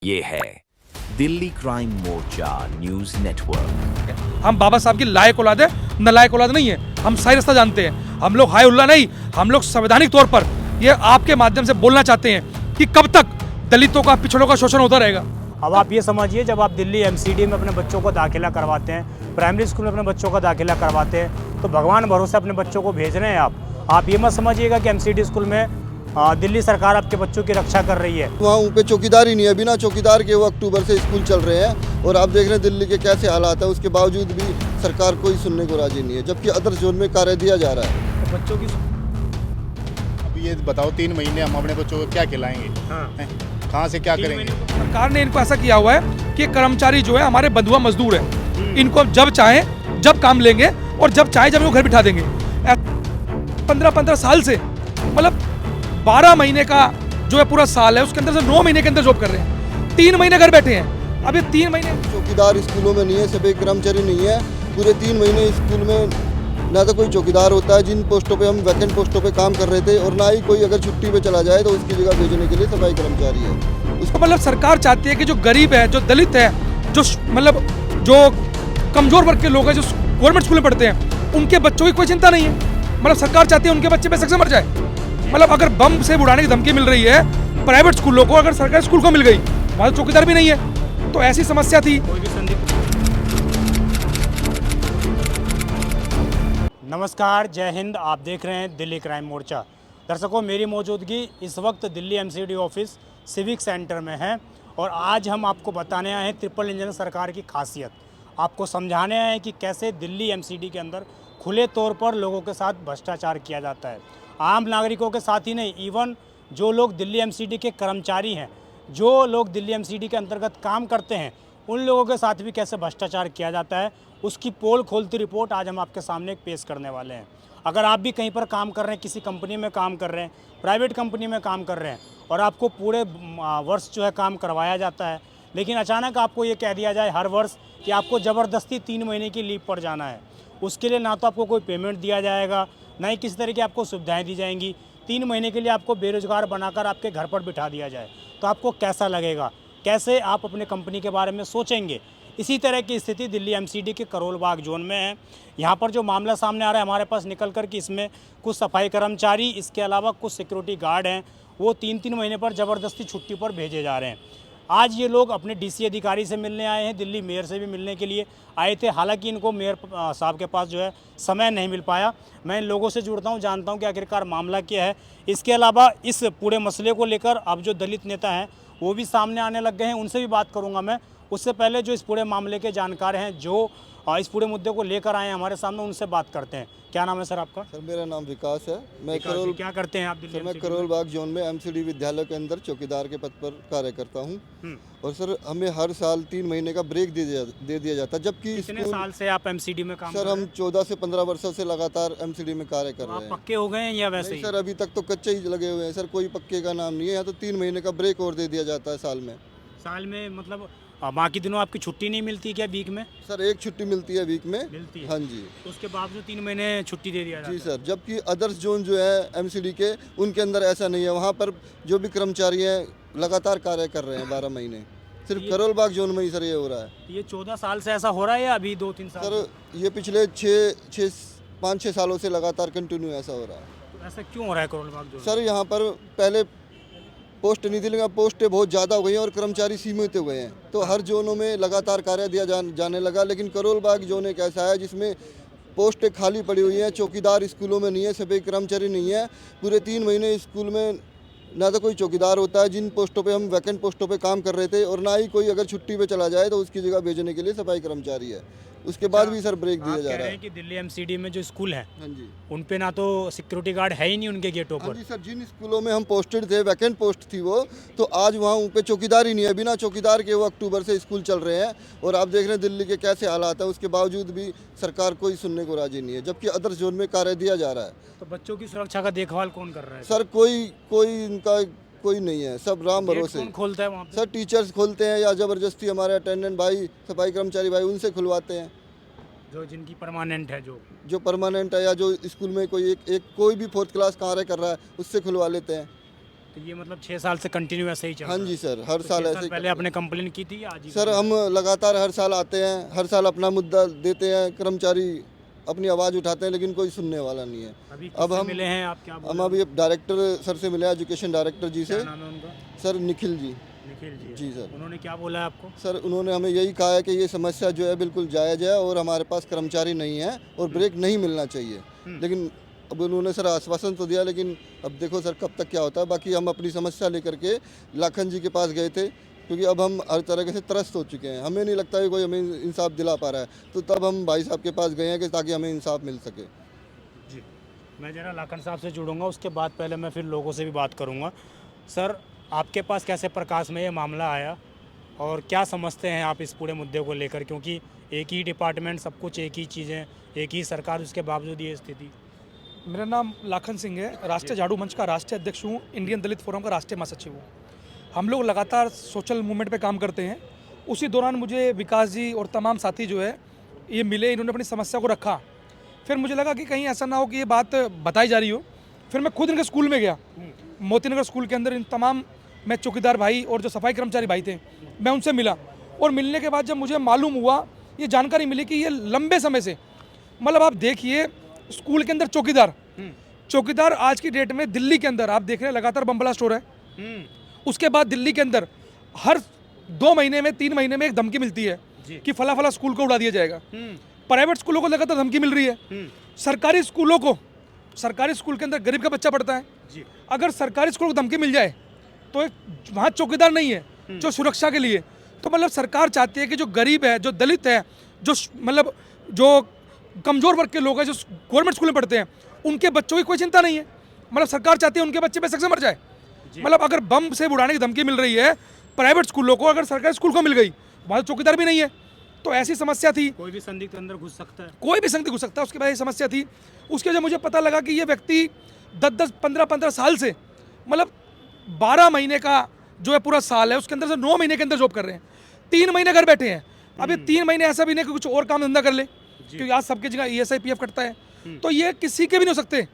ये है दिल्ली क्राइम मोर्चा news network. हम बाबा साहब की लायक औलाद है, नालायक औलाद नहीं है। हम सही रास्ता जानते हैं। हम लोग हाय उल्ला नहीं, हम लोग संवैधानिक तौर पर ये आपके माध्यम से बोलना चाहते हैं कि कब तक दलितों का, पिछड़ों का शोषण होता रहेगा। अब आप ये समझिए, जब आप दिल्ली एमसीडी में अपने बच्चों को दाखिला करवाते हैं, प्राइमरी स्कूल में अपने बच्चों का दाखिला करवाते हैं, तो भगवान भरोसे अपने बच्चों को भेज रहे हैं आप ये मत समझिएगा कि एमसीडी स्कूल में दिल्ली सरकार आपके बच्चों की रक्षा कर रही है। वहाँ पे चौकीदार ही नहीं है, बिना चौकीदार के वो अक्टूबर से स्कूल चल रहे हैं और आप देख रहे हैं दिल्ली के कैसे हालात हैं। उसके बावजूद भी सरकार कोई सुनने को राजी नहीं है, जबकि अदर जोन में कार्य दिया जा रहा है। तो बच्चों की अब ये बताओ 3 महीने हम अपने बच्चों को क्या खिलाएंगे? कहाँ से क्या करेंगे? सरकार ने इनको ऐसा किया हुआ है कि कर्मचारी जो है हमारे बंधुआ मजदूर है, इनको हम जब चाहें जब काम लेंगे और जब चाहे जब इनको घर बिठा देंगे। 15-15 साल से, मतलब 12 महीने का जो है पूरा साल है, उसके अंदर से 9 महीने के अंदर जॉब कर रहे हैं, 3 महीने घर बैठे हैं। अब ये 3 महीने चौकीदार स्कूलों में नहीं है, सभी कर्मचारी नहीं है। पूरे 3 महीने स्कूल में ना तो कोई चौकीदार होता है, जिन पोस्टों पे हम वैकेंट पोस्टों पे काम कर रहे थे, और ना ही कोई अगर छुट्टी पे चला जाए तो उसकी जगह भेजने के लिए सफाई कर्मचारी है। उसको मतलब सरकार चाहती है कि जो गरीब है, जो दलित है, जो मतलब जो कमजोर वर्ग के लोग हैं, जो गवर्नमेंट स्कूल में पढ़ते हैं, उनके बच्चों की कोई चिंता नहीं है। मतलब सरकार चाहती है उनके बच्चे बेशक से मर जाए। मतलब अगर बम से उड़ाने की धमकी मिल रही है प्राइवेट स्कूलों को, अगर सरकारी स्कूल को मिल गई, वहाँ चौकीदार भी नहीं है, तो ऐसी समस्या थी। नमस्कार, जय हिंद। आप देख रहे हैं दिल्ली क्राइम मोर्चा। दर्शकों, मेरी मौजूदगी इस वक्त Delhi MCD office civic centre में है और आज हम आपको बताने आए हैं ट्रिपल इंजन सरकार की खासियत। आपको समझाने आए हैं कि कैसे दिल्ली एमसीडी के अंदर खुले तौर पर लोगों के साथ भ्रष्टाचार किया जाता है। आम नागरिकों के साथ ही नहीं, इवन जो लोग दिल्ली एमसीडी के कर्मचारी हैं, जो लोग दिल्ली एमसीडी के अंतर्गत काम करते हैं, उन लोगों के साथ भी कैसे भ्रष्टाचार किया जाता है, उसकी पोल खोलती रिपोर्ट आज हम आपके सामने पेश करने वाले हैं। अगर आप भी कहीं पर काम कर रहे हैं, किसी कंपनी में काम कर रहे हैं, प्राइवेट कंपनी में काम कर रहे हैं और आपको पूरे वर्ष जो है काम करवाया जाता है, लेकिन अचानक आपको ये कह दिया जाए हर वर्ष कि आपको ज़बरदस्ती 3 महीने की लीव पर जाना है, उसके लिए ना तो आपको कोई पेमेंट दिया जाएगा, ना ही किसी तरह की आपको सुविधाएँ दी जाएंगी। 3 महीने के लिए आपको बेरोजगार बनाकर आपके घर पर बिठा दिया जाए तो आपको कैसा लगेगा? कैसे आप अपने कंपनी के बारे में सोचेंगे? इसी तरह की स्थिति दिल्ली एमसीडी के करोल बाग जोन में है। यहाँ पर जो मामला सामने आ रहा है हमारे पास निकल कर कि इसमें कुछ सफाई कर्मचारी, इसके अलावा कुछ सिक्योरिटी गार्ड हैं, वो 3-3 महीने पर ज़बरदस्ती छुट्टी पर भेजे जा रहे हैं। आज ये लोग अपने डीसी अधिकारी से मिलने आए हैं, दिल्ली मेयर से भी मिलने के लिए आए थे। हालांकि इनको मेयर साहब के पास जो है समय नहीं मिल पाया। मैं इन लोगों से जुड़ता हूं, जानता हूं कि आखिरकार मामला क्या है। इसके अलावा इस पूरे मसले को लेकर अब जो दलित नेता हैं वो भी सामने आने लग गए हैं, उनसे भी बात करूंगा मैं। उससे पहले जो इस पूरे मामले के जानकार हैं, जो इस पूरे मुद्दे को लेकर आए हैं हमारे सामने, उनसे बात करते हैं। क्या नाम है सर आपका? सर मेरा नाम विकास है। मैं क्या करते हैं आप दिल्ली? सर मैं करोल बाग जोन में एमसीडी विद्यालय के अंदर चौकीदार के पद पर कार्य करता हूँ। और सर हमें हर साल 3 महीने का ब्रेक दे दिया जाता है, जबकि कितने साल से आप एमसीडी में काम सर हम 14 से 15 वर्षों से लगातार एमसीडी में कार्य कर रहे हैं। आप पक्के हो गए हैं या वैसे ही? सर अभी तक तो कच्चे ही लगे हुए हैं सर, कोई पक्के का नाम नहीं है। यहाँ तो 3 महीने का ब्रेक और दे दिया जाता है साल में। मतलब बाकी दिनों आपकी छुट्टी नहीं मिलती क्या वीक में? सर 1 छुट्टी मिलती है वीक में। मिलती है? हाँ जी। उसके बावजूद 3 महीने छुट्टी दे दिया जाता है? जी सर, जबकि अदर्स जोन जो है एमसीडी के, उनके अंदर ऐसा नहीं है। वहाँ पर जो भी कर्मचारी हैं लगातार कार्य कर रहे हैं 12 महीने। सिर्फ करोल बाग जोन में ही सर ये हो रहा है। ये 14 साल से ऐसा हो रहा है या अभी 2-3 साल? सर ये पिछले 5-6 सालों से लगातार कंटिन्यू ऐसा हो रहा है। तो ऐसा क्यों हो रहा है करोल बाग जोन? सर यहाँ पर पहले पोस्ट नहीं दिलेगा, पोस्टें बहुत ज़्यादा हो गई हैं और कर्मचारी सीमित हो गए हैं, तो हर जोनों में लगातार कार्य दिया जाने लगा। लेकिन करोल बाग जोन एक ऐसा है जिसमें पोस्टें खाली पड़ी हुई हैं, चौकीदार स्कूलों में नहीं है, सभी कर्मचारी नहीं है। पूरे 3 महीने स्कूल में ना तो कोई चौकीदार होता है, जिन पोस्टों पे हम वैकेंट पोस्टों पे काम कर रहे थे, और ना ही कोई अगर छुट्टी पे चला जाए तो उसकी जगह भेजने के लिए सफाई कर्मचारी है। उसके बाद भी सर ब्रेक दिया जा रहा है। कि दिल्ली एमसीडी में जो स्कूल है, हाँ जी, उन पे ना तो सिक्योरिटी गार्ड है ही नहीं उनके गेटों हाँ पर। जी सर, जिन स्कूलों में हम पोस्टेड थे, वैकेंट पोस्ट थी वो, तो आज वहाँ उन पे चौकीदार ही नहीं है। बिना चौकीदार के वो अक्टूबर से स्कूल चल रहे हैं और आप देख रहे हैं दिल्ली के कैसे हालात हैं। उसके बावजूद भी सरकार कोई सुनने को राजी नहीं है, जबकि अदर जोन में कार्य दिया जा रहा है। तो बच्चों की सुरक्षा का देखभाल कौन कर रहा है? सर कोई इनका कोई नहीं है, सब राम भरोसे। कौन खोलता है वहाँ पे? सर टीचर्स खोलते हैं या ज़बरदस्ती हमारे अटेंडेंट भाई, सफाई कर्मचारी भाई, उनसे खुलवाते हैं। जो जिनकी परमानेंट है, जो परमानेंट है या जो स्कूल में कोई भी 4th क्लास कार्य कर रहा है, उससे खुलवा लेते हैं। तो ये मतलब 6 साल से कंटिन्यू ऐसे ही चल रहा हाँ है। जी सर, हर तो साल 6 ऐसे साल ही पहले आपने कंप्लेन की थी या आज ही? सर हम लगातार हर साल आते हैं, हर साल अपना मुद्दा देते हैं, कर्मचारी अपनी आवाज़ उठाते हैं, लेकिन कोई सुनने वाला नहीं है। अभी अब किससे हम मिले हैं आप, क्या बोल हम रहे अभी डायरेक्टर सर से मिले, एजुकेशन डायरेक्टर जी हो? से, क्या नाम है उनका? सर निखिल जी। निखिल जी। जी सर। उन्होंने क्या बोला है आपको? सर उन्होंने हमें यही कहा है कि ये समस्या जो है बिल्कुल जायज़ है और हमारे पास कर्मचारी नहीं है और ब्रेक नहीं मिलना चाहिए। लेकिन अब उन्होंने सर आश्वासन तो दिया, लेकिन अब देखो सर कब तक क्या होता है। बाकी हम अपनी समस्या लेकर के लाखन जी के पास गए थे, क्योंकि अब हम हर तरह से त्रस्त हो चुके हैं, हमें नहीं लगता है कोई हमें इंसाफ दिला पा रहा है। तो तब हम भाई साहब के पास गए हैं कि ताकि हमें इंसाफ मिल सके। जी, मैं जरा लाखन साहब से जुड़ूंगा, उसके बाद पहले मैं फिर लोगों से भी बात करूंगा। सर, आपके पास कैसे प्रकाश में ये मामला आया और क्या समझते हैं आप इस पूरे मुद्दे को लेकर, क्योंकि एक ही डिपार्टमेंट, सब कुछ एक ही चीज़ें, एक ही सरकार, उसके बावजूद ये स्थिति? मेरा नाम लाखन सिंह है, राष्ट्रीय झाड़ू मंच का राष्ट्रीय अध्यक्ष हूँ, इंडियन दलित फोरम का राष्ट्रीय महासचिव हूँ। हम लोग लगातार सोशल मूवमेंट पे काम करते हैं। उसी दौरान मुझे विकास जी और तमाम साथी जो है ये मिले, इन्होंने अपनी समस्या को रखा। फिर मुझे लगा कि कहीं ऐसा ना हो कि ये बात बताई जा रही हो। फिर मैं खुद इनके स्कूल में गया, मोतीनगर स्कूल के अंदर। इन तमाम मैं चौकीदार भाई और जो सफाई कर्मचारी भाई थे, मैं उनसे मिला। और मिलने के बाद जब मुझे मालूम हुआ, ये जानकारी मिली कि ये लंबे समय से, मतलब आप देखिए स्कूल के अंदर चौकीदार आज की डेट में दिल्ली के अंदर आप देख रहे हैं लगातार बम ब्लास्ट हो रहा है। उसके बाद दिल्ली के अंदर हर 2 महीने में 3 महीने में एक धमकी मिलती है कि फला फला स्कूल को उड़ा दिया जाएगा। प्राइवेट स्कूलों को लगातार धमकी मिल रही है। सरकारी स्कूलों को, सरकारी स्कूल के अंदर गरीब का बच्चा पढ़ता है, अगर सरकारी स्कूल को धमकी मिल जाए तो वहाँ चौकीदार नहीं है जो सुरक्षा के लिए। तो मतलब सरकार चाहती है कि जो गरीब है, जो दलित है, जो मतलब जो कमजोर वर्ग के लोग हैं, जो गवर्नमेंट स्कूल में पढ़ते हैं, उनके बच्चों की कोई चिंता नहीं है। मतलब सरकार चाहती है उनके बच्चे बेशक से मर जाए। मतलब अगर बम से उड़ाने की धमकी मिल रही है प्राइवेट स्कूलों को, अगर सरकारी स्कूल को मिल गई, वहाँ चौकीदार भी नहीं है। तो ऐसी समस्या थी। कोई भी संदिग्ध अंदर घुस सकता है, कोई भी संदिग्ध घुस सकता है। उसके बाद ये समस्या थी। उसके बाद मुझे पता लगा कि ये व्यक्ति 10-10, 15-15 साल से, मतलब 12 महीने का जो है पूरा साल है, उसके अंदर से 9 महीने के अंदर जॉब कर रहे हैं। 3 महीने घर बैठे हैं। अब ये 3 महीने ऐसा भी नहीं कि कुछ और काम धंधा कर ले, क्योंकि आज सबके जगह ESI PF कटता है। तो ये किसी के भी नहीं हो सकते।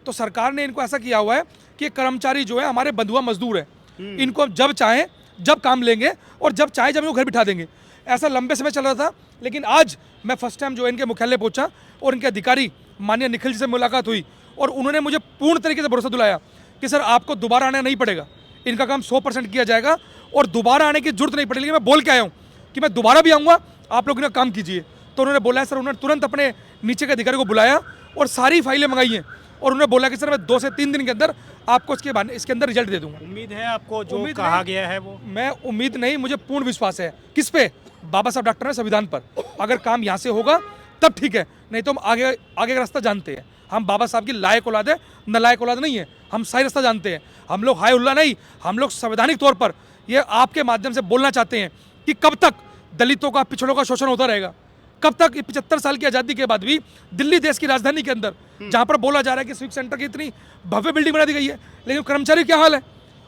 तो सरकार ने इनको ऐसा किया हुआ है कि कर्मचारी जो है हमारे बंधुआ मजदूर है, इनको जब चाहे जब काम लेंगे और जब चाहे जब इनको घर बिठा देंगे। ऐसा लंबे समय चल रहा था। लेकिन आज मैं फर्स्ट टाइम जो इनके मुख्यालय पहुंचा और इनके अधिकारी माननीय निखिल जी से मुलाकात हुई और उन्होंने मुझे पूर्ण तरीके से भरोसा दिलाया कि सर आपको दोबारा आना नहीं पड़ेगा, इनका काम 100% किया जाएगा और दोबारा आने की जरूरत नहीं पड़ेगी। मैं बोल के आया हूँ कि मैं दोबारा भी आऊँगा, आप लोग इनका काम कीजिए। तो उन्होंने बोला है सर, उन्होंने तुरंत अपने नीचे के अधिकारी को बुलाया और सारी फाइलें मंगाई हैं और उन्होंने बोला कि सर मैं 2 से 3 दिन के अंदर आपको इसके अंदर रिजल्ट दे दूंगा। उम्मीद है आपको जो कहा गया है वो? मैं उम्मीद नहीं, मुझे पूर्ण विश्वास है। किस पे? बाबा साहब डॉक्टर है, संविधान पर। अगर काम यहाँ से होगा तब ठीक है, नहीं तो हम आगे का रास्ता जानते हैं। हम बाबा साहब की लायक औलाद है, नालायक औलाद नहीं है। हम सही रास्ता जानते हैं। हम लोग हाय उल्ला नहीं, हम लोग संवैधानिक तौर पर ये आपके माध्यम से बोलना चाहते हैं कि कब तक दलितों का, पिछड़ों का शोषण होता रहेगा? कब तक 75 साल की आज़ादी के बाद भी दिल्ली देश की राजधानी के अंदर, जहाँ पर बोला जा रहा है कि सिविक सेंटर की इतनी भव्य बिल्डिंग बना दी गई है, लेकिन कर्मचारी क्या हाल है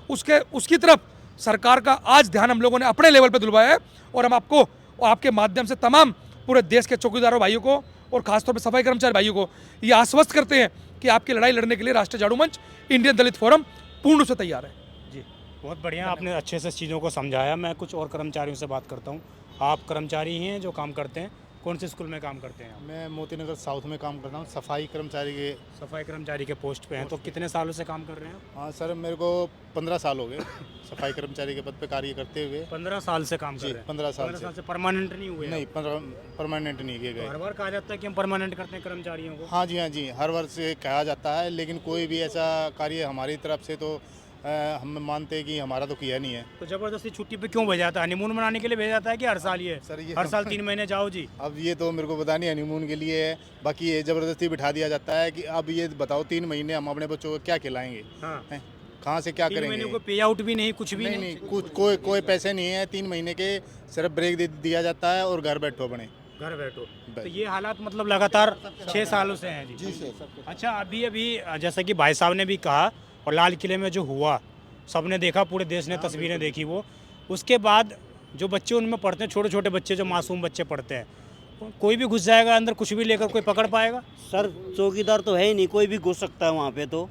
उसकी तरफ सरकार का आज ध्यान हम लोगों ने अपने लेवल पर दिलवाया है। और हम आपको और आपके माध्यम से तमाम पूरे देश के चौकीदारों भाइयों को और खासतौर पर सफाई कर्मचारी भाइयों को ये आश्वस्त करते हैं कि आपकी लड़ाई लड़ने के लिए राष्ट्रीय झाड़ू मंच, इंडियन दलित फोरम पूर्ण रूप से तैयार है। जी, बहुत बढ़िया, आपने अच्छे से चीज़ों को समझाया। मैं कुछ और कर्मचारियों से बात करता हूँ। आप कर्मचारी ही हैं जो काम करते हैं, कौन से स्कूल में काम करते हैं आप? मैं मोतीनगर साउथ में काम करता हूँ, सफाई कर्मचारी के पोस्ट पे हैं। तो कितने सालों से काम कर रहे हैं? हाँ सर, मेरे को 15 साल हो गए सफाई कर्मचारी के पद पे कार्य करते हुए। 15 साल से काम कर रहे हैं? 15 साल से परमानेंट नहीं हुए? नहीं, परमानेंट नहीं किए गए। हर बार कहा जाता है कि हम परमानेंट करते हैं कर्मचारियों को। हाँ जी, हर वर्ष कहा जाता है, लेकिन कोई भी ऐसा कार्य हमारी तरफ से तो हम मानते हैं कि हमारा तो किया नहीं है। तो जबरदस्ती छुट्टी पे क्यों भेजा जाता है? हनीमून मनाने के लिए भेजा जाता है कि हर साल ये? सर ये हर साल 3 महीने जाओ जी। अब ये तो मेरे को पता नहीं हनीमून के लिए है, बाकी ये ज़बरदस्ती बिठा दिया जाता है कि अब ये बताओ 3 महीने हम अपने बच्चों को क्या खिलाएंगे? हाँ। कहाँ से क्या 3 करेंगे? महीने को पे आउट भी नहीं, कुछ भी नहीं, कुछ कोई पैसे नहीं है। 3 महीने के सिर्फ ब्रेक दिया जाता है और घर बैठो अपने। घर बैठो। तो ये हालात मतलब लगातार 6 सालों से हैं जी? जी सर। अच्छा, अभी जैसा कि भाई साहब ने भी कहा और लाल किले में जो हुआ सबने देखा, पूरे देश ने तस्वीरें देखी वो, उसके बाद जो बच्चे उनमें पढ़ते हैं, छोटे छोटे बच्चे, जो मासूम बच्चे पढ़ते हैं, कोई भी घुस जाएगा अंदर, कुछ भी लेकर कोई पकड़ पाएगा? सर चौकीदार तो है ही नहीं, कोई भी घुस सकता है वहाँ पे। तो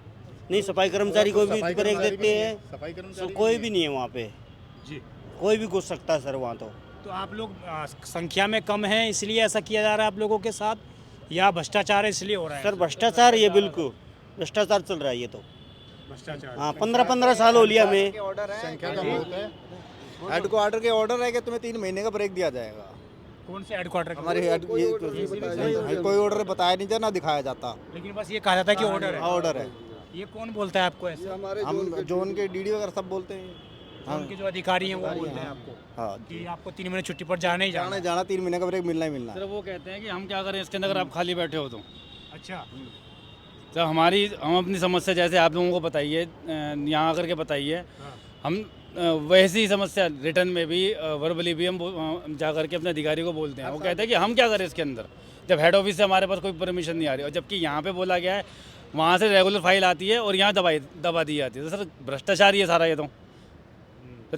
नहीं सफाई कर्मचारी को भी सफाई ब्रेक कर्मचारी देते भी हैं, सफाई तो कर्मचारी कोई भी नहीं है वहाँ पे, जी। कोई भी घुस सकता है सर वहाँ तो आप लोग संख्या में कम हैं इसलिए ऐसा किया जा रहा है आप लोगों के साथ, या भ्रष्टाचार इसलिए हो रहा है? सर भ्रष्टाचार ये बिल्कुल भ्रष्टाचार चल रहा है ये तो। भ्रष्टाचार। हाँ 15-15 साल हो लिया हमें। संख्या कम बहुत है। हेडक्वार्टर के ऑर्डर है कि तुम्हें 3 महीने का ब्रेक दिया जाएगा। कौन से हेडक्वार्टर? हमारे कोई ऑर्डर बताया नहीं जाता ना दिखाया जाता। लेकिन बस ये कहा जाता है कि ऑर्डर है। ऑर्डर है, ये कौन बोलता है आपको ऐसे? हमारे हम जोन के डीडी वगैरह सब बोलते हैं। उनके जो अधिकारी हैं वो बोलते हैं आपको हाँ कि आपको 3 महीने छुट्टी पर जाना ही जाना जाना 3 महीने का ब्रेक मिलना ही मिलना है। सर वो कहते हैं कि हम क्या करें इसके अंदर अगर आप खाली बैठे हो तो। अच्छा। सर हम अपनी समस्या जैसे आप लोगों को बताइए, यहाँ आकर के बताइए, हम वैसी ही समस्या रिटर्न में भी वर्बली भी हम जा करके अपने अधिकारी को बोलते हैं। वो कहते हैं कि हम क्या करें इसके अंदर, जब हेड ऑफिस से हमारे पास कोई परमिशन नहीं आ रही, और जबकि यहाँ पे बोला गया है वहाँ से रेगुलर फाइल आती है और यहाँ दबा दी जाती है। तो सर भ्रष्टाचार ही है सारा ये तो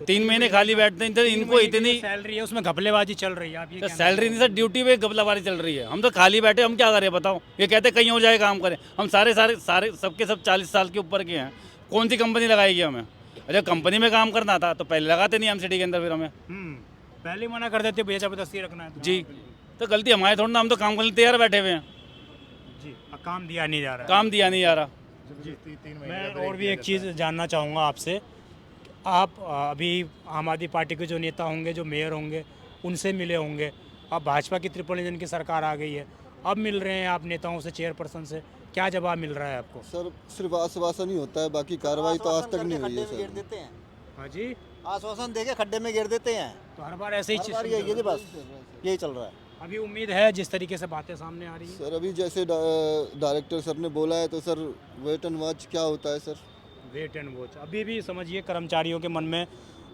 3 महीने खाली बैठते हैं, तो इनको इतनी सैलरी है उसमें घपलेबाजी चल रही है, आप ये सर कहना सैलरी नहीं सर, ड्यूटी पे घपलाबाजी चल रही है। हम तो खाली बैठे, हम क्या करें बताओ। ये कहते हैं कहीं और जाए काम करें, हम सारे सबके सब 40 साल के ऊपर के हैं, कौन सी कंपनी लगाएगी हमें? जब कंपनी में काम करना था तो पहले लगाते नहीं हम सिटी के अंदर, फिर हमें पहले ही मना कर देते भैया जबरदस्ती रखना है तो। जी तो गलती हमारे थोड़ा ना, हम तो काम करने तैयार बैठे हुए हैं, जी काम दिया नहीं जा रहा है। काम दिया नहीं जा रहा। मैं और भी एक चीज़ जानना चाहूँगा आपसे, आप अभी आम आदमी पार्टी के जो नेता होंगे, जो मेयर होंगे, उनसे मिले होंगे। अब भाजपा की ट्रिपल इंजन की सरकार आ गई है, अब मिल रहे हैं आप नेताओं से, चेयरपर्सन से, क्या जवाब मिल रहा है आपको? सर सिर्फ आश्वासन ही होता है, बाकी कार्रवाई तो आज तक नहीं हुई है गिर सर। देते हैं, हाँ जी, आश्वासन देके खड्डे में गिर देते हैं। तो हर बार ऐसे ही हर बार ये बस यही चल रहा है। अभी उम्मीद है जिस तरीके से बातें सामने आ रही हैं? सर अभी जैसे डायरेक्टर सर ने बोला है तो सर वेट एंड वॉच क्या होता है सर? वेट एंड वॉच अभी भी समझिए कर्मचारियों के मन में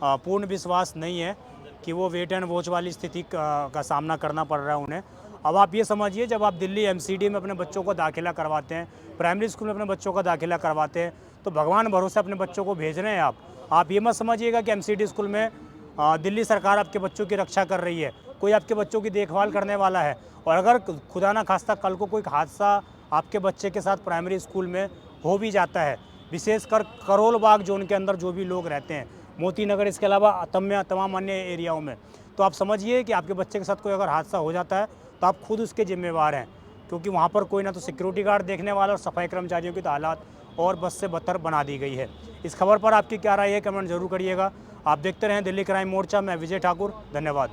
पूर्ण विश्वास नहीं है कि वो वेट एंड वॉच वाली स्थिति का सामना करना पड़ रहा है उन्हें। अब आप ये समझिए, जब आप दिल्ली एमसीडी में अपने बच्चों को दाखिला करवाते हैं, प्राइमरी स्कूल में अपने बच्चों का दाखिला करवाते हैं, तो भगवान भरोसे अपने बच्चों को भेज रहे हैं आप ये मत समझिएगा कि एमसीडी स्कूल में दिल्ली सरकार आपके बच्चों की रक्षा कर रही है, कोई आपके बच्चों की देखभाल करने वाला है। और अगर खुदा ना खास्ता कल को कोई हादसा आपके बच्चे के साथ प्राइमरी स्कूल में हो भी जाता है, विशेषकर करोल बाग जोन के अंदर जो भी लोग रहते हैं, मोती नगर, इसके अलावा तमाम अन्य एरियाओं में, तो आप समझिए कि आपके बच्चे के साथ कोई अगर हादसा हो जाता है तो आप खुद उसके जिम्मेवार हैं, क्योंकि वहाँ पर कोई ना तो सिक्योरिटी गार्ड देखने वाला, और सफाई कर्मचारियों की तो हालात और बस से बदतर बना दी गई है। इस खबर पर आपकी क्या राय है, कमेंट जरूर करिएगा। आप देखते रहें दिल्ली क्राइम मोर्चा। मैं विजय ठाकुर, धन्यवाद।